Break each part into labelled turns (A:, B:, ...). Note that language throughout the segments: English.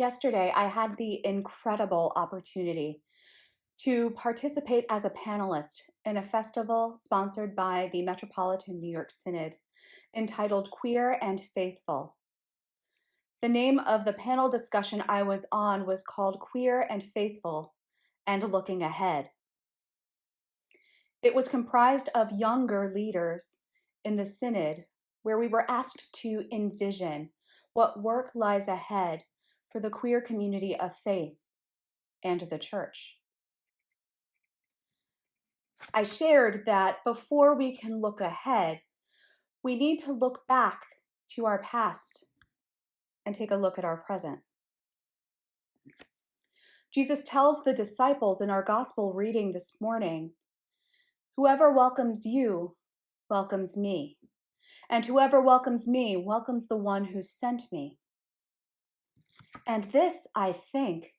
A: Yesterday, I had the incredible opportunity to participate as a panelist in a festival sponsored by the Metropolitan New York Synod entitled Queer and Faithful. The name of the panel discussion I was on was called Queer and Faithful and Looking Ahead. It was comprised of younger leaders in the Synod, where we were asked to envision what work lies ahead for the queer community of faith and the church. I shared that before we can look ahead, we need to look back to our past and take a look at our present. Jesus tells the disciples in our gospel reading this morning, "Whoever welcomes you welcomes me, and whoever welcomes me welcomes the one who sent me." And this, I think,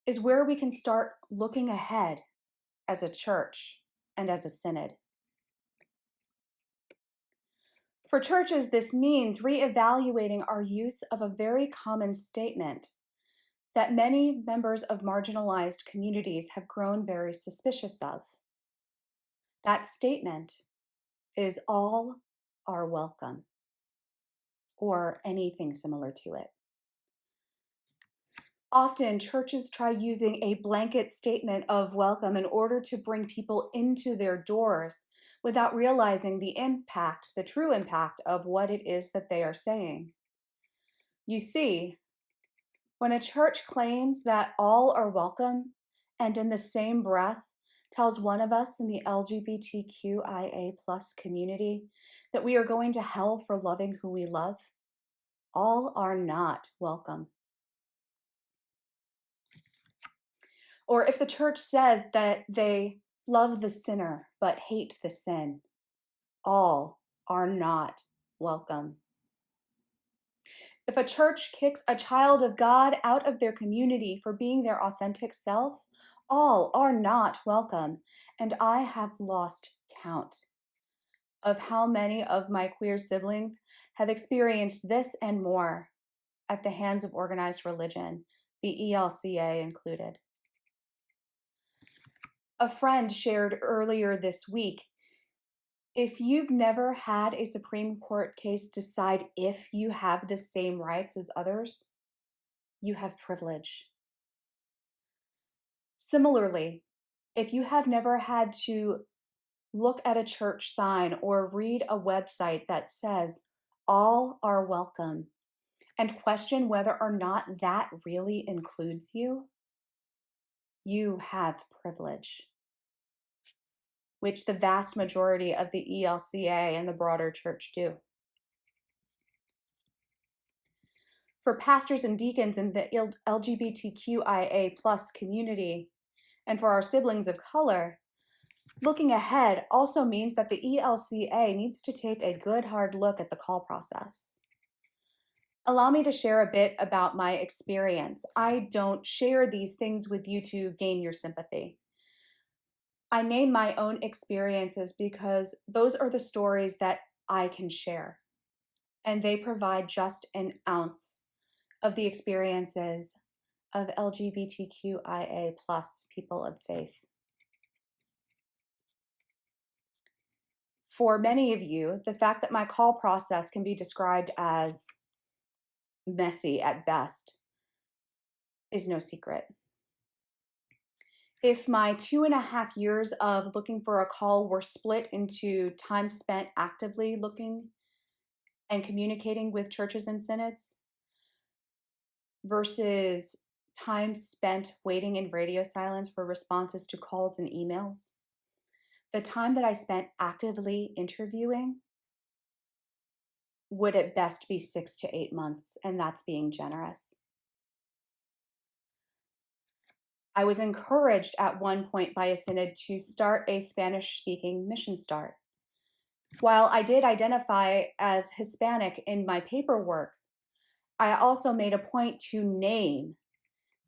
A: is where we can start looking ahead as a church and as a synod. For churches, this means reevaluating our use of a very common statement that many members of marginalized communities have grown very suspicious of. That statement is all are welcome, or anything similar to it. Often, churches try using a blanket statement of welcome in order to bring people into their doors without realizing the impact, the true impact of what it is that they are saying. You see, when a church claims that all are welcome and in the same breath tells one of us in the LGBTQIA plus community that we are going to hell for loving who we love, all are not welcome. Or if the church says that they love the sinner but hate the sin, all are not welcome. If a church kicks a child of God out of their community for being their authentic self, all are not welcome. And I have lost count of how many of my queer siblings have experienced this and more at the hands of organized religion, the ELCA included. A friend shared earlier this week, if you've never had a Supreme Court case decide if you have the same rights as others, you have privilege. Similarly, if you have never had to look at a church sign or read a website that says all are welcome and question whether or not that really includes you, you have privilege, which the vast majority of the ELCA and the broader church do. For pastors and deacons in the LGBTQIA plus community, and for our siblings of color, looking ahead also means that the ELCA needs to take a good hard look at the call process. Allow me to share a bit about my experience. I don't share these things with you to gain your sympathy. I name my own experiences because those are the stories that I can share, and they provide just an ounce of the experiences of LGBTQIA plus people of faith. For many of you, the fact that my call process can be described as messy at best is no secret. If my 2.5 years of looking for a call were split into time spent actively looking and communicating with churches and synods versus time spent waiting in radio silence for responses to calls and emails, the time that I spent actively interviewing would at best be 6 to 8 months, and that's being generous. I was encouraged at one point by a synod to start a Spanish-speaking mission start. While I did identify as Hispanic in my paperwork, I also made a point to name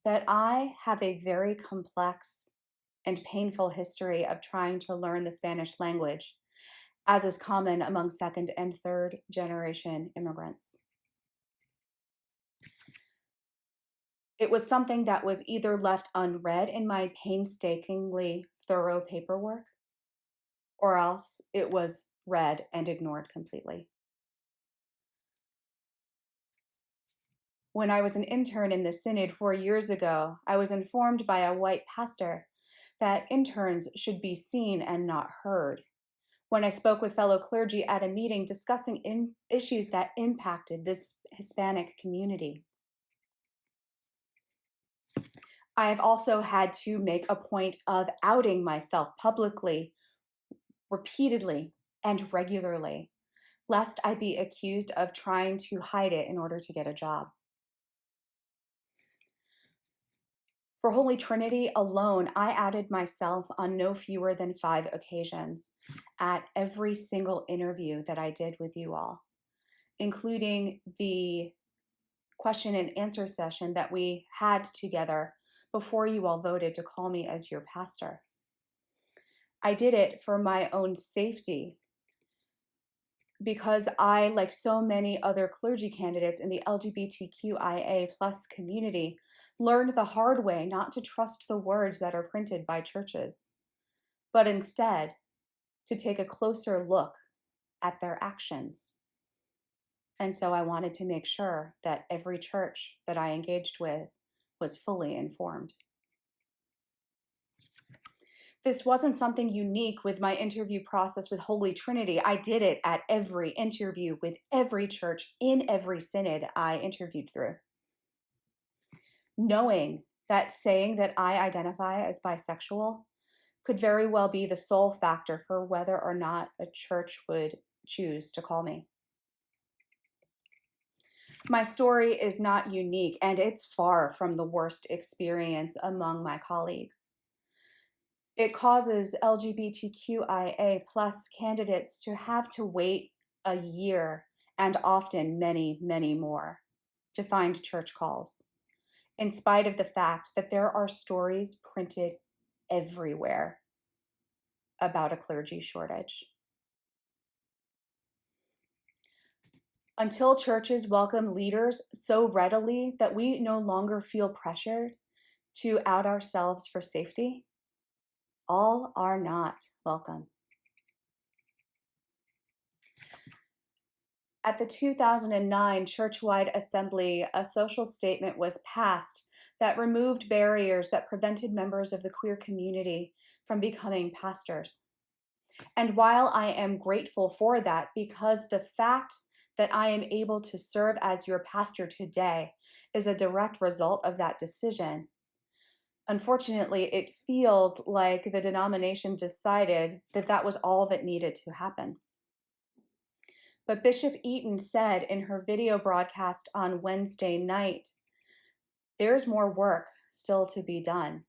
A: that I have a very complex and painful history of trying to learn the Spanish language, as is common among second and third generation immigrants. It was something that was either left unread in my painstakingly thorough paperwork, or else it was read and ignored completely. When I was an intern in the synod 4 years ago, I was informed by a white pastor that interns should be seen and not heard. When I spoke with fellow clergy at a meeting discussing issues that impacted this Hispanic community. I have also had to make a point of outing myself publicly, repeatedly, and regularly, lest I be accused of trying to hide it in order to get a job. For Holy Trinity alone, I outed myself on no fewer than 5 occasions at every single interview that I did with you all, including the question and answer session that we had together before you all voted to call me as your pastor. I did it for my own safety because I, like so many other clergy candidates in the LGBTQIA+ community, learned the hard way not to trust the words that are printed by churches, but instead to take a closer look at their actions. And so I wanted to make sure that every church that I engaged with was fully informed. This wasn't something unique with my interview process with Holy Trinity. I did it at every interview with every church in every synod I interviewed through. Knowing that saying that I identify as bisexual could very well be the sole factor for whether or not a church would choose to call me. My story is not unique, and it's far from the worst experience among my colleagues. It causes LGBTQIA+ candidates to have to wait a year, and often many, many more, to find church calls, in spite of the fact that there are stories printed everywhere about a clergy shortage. Until churches welcome leaders so readily that we no longer feel pressured to out ourselves for safety, all are not welcome. At the 2009 Churchwide Assembly, a social statement was passed that removed barriers that prevented members of the queer community from becoming pastors. And while I am grateful for that, because the fact that I am able to serve as your pastor today is a direct result of that decision, unfortunately, it feels like the denomination decided that that was all that needed to happen. But Bishop Eaton said in her video broadcast on Wednesday night, there's more work still to be done.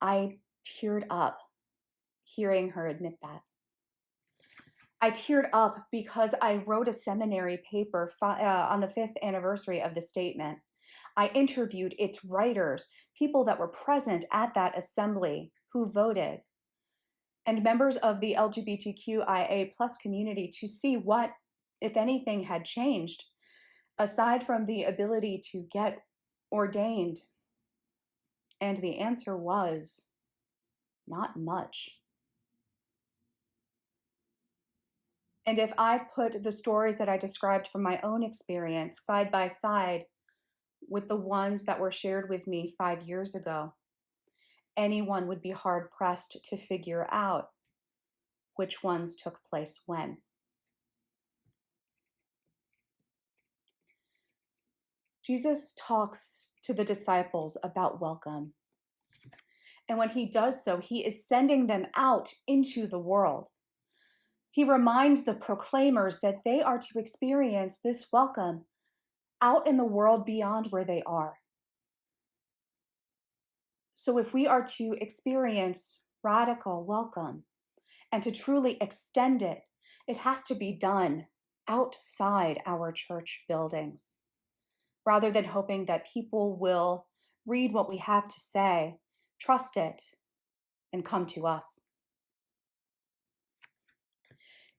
A: I teared up hearing her admit that. I teared up because I wrote a seminary paper on the 5th anniversary of the statement. I interviewed its writers, people that were present at that assembly who voted, and members of the LGBTQIA+ community to see what, if anything, had changed, aside from the ability to get ordained. And the answer was not much. And if I put the stories that I described from my own experience side by side with the ones that were shared with me 5 years ago, anyone would be hard-pressed to figure out which ones took place when. Jesus talks to the disciples about welcome. And when he does so, he is sending them out into the world. He reminds the proclaimers that they are to experience this welcome out in the world beyond where they are. So if we are to experience radical welcome and to truly extend it, it has to be done outside our church buildings, rather than hoping that people will read what we have to say, trust it, and come to us.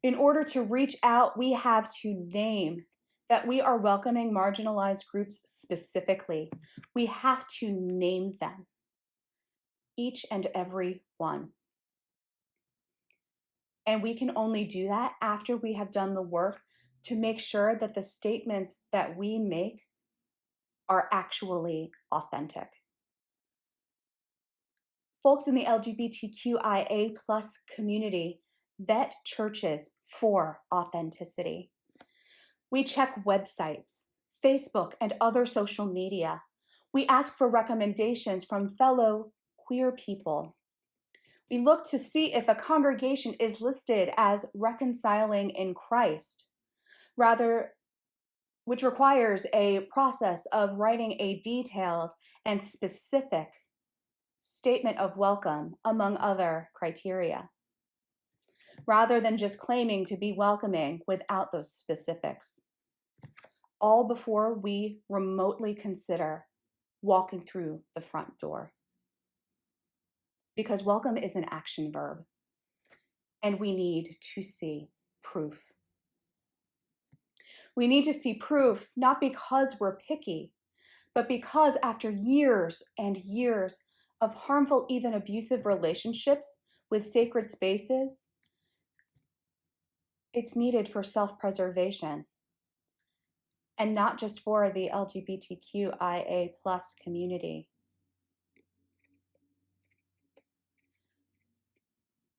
A: In order to reach out, we have to name that we are welcoming marginalized groups specifically. We have to name them, each and every one. And we can only do that after we have done the work to make sure that the statements that we make are actually authentic. Folks in the LGBTQIA plus community vet churches for authenticity. We check websites, Facebook, and other social media. We ask for recommendations from fellow queer people. We look to see if a congregation is listed as reconciling in Christ, which requires a process of writing a detailed and specific statement of welcome, among other criteria, rather than just claiming to be welcoming without those specifics. All before we remotely consider walking through the front door. Because welcome is an action verb, and we need to see proof. We need to see proof not because we're picky, but because after years and years of harmful, even abusive relationships with sacred spaces, it's needed for self-preservation, and not just for the LGBTQIA plus community.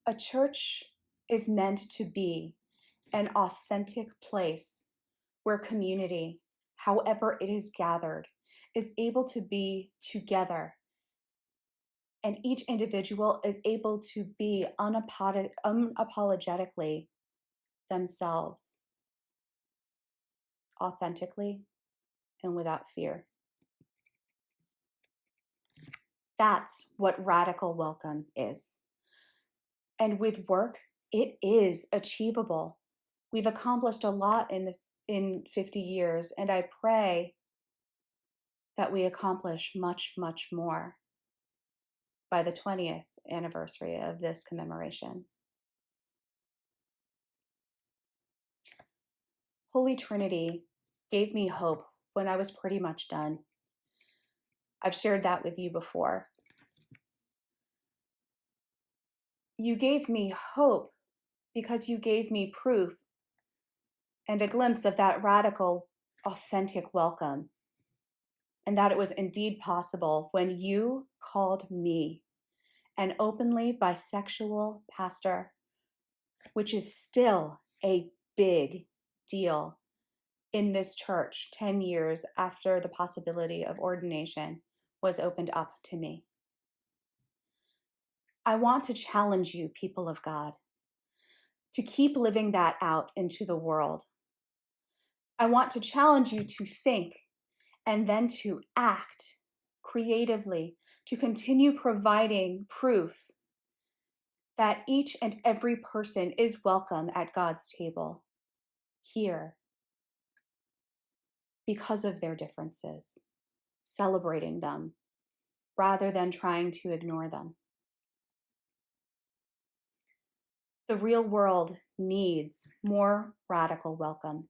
A: A church is meant to be an authentic place where community, however it is gathered, is able to be together. And each individual is able to be unapologetically themselves, authentically and without fear. That's what radical welcome is. And with work, it is achievable. We've accomplished a lot in 50 years, and I pray that we accomplish much, much more by the 20th anniversary of this commemoration. Holy Trinity gave me hope when I was pretty much done. I've shared that with you before. You gave me hope because you gave me proof and a glimpse of that radical, authentic welcome, and that it was indeed possible when you called me, an openly bisexual pastor, which is still a big deal in this church 10 years after the possibility of ordination was opened up to me. I want to challenge you, people of God, to keep living that out into the world. I want to challenge you to think and then to act creatively, to continue providing proof that each and every person is welcome at God's table here because of their differences, celebrating them rather than trying to ignore them. The real world needs more radical welcome,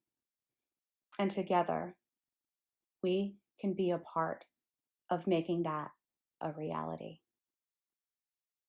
A: and together we can be a part of making that a reality.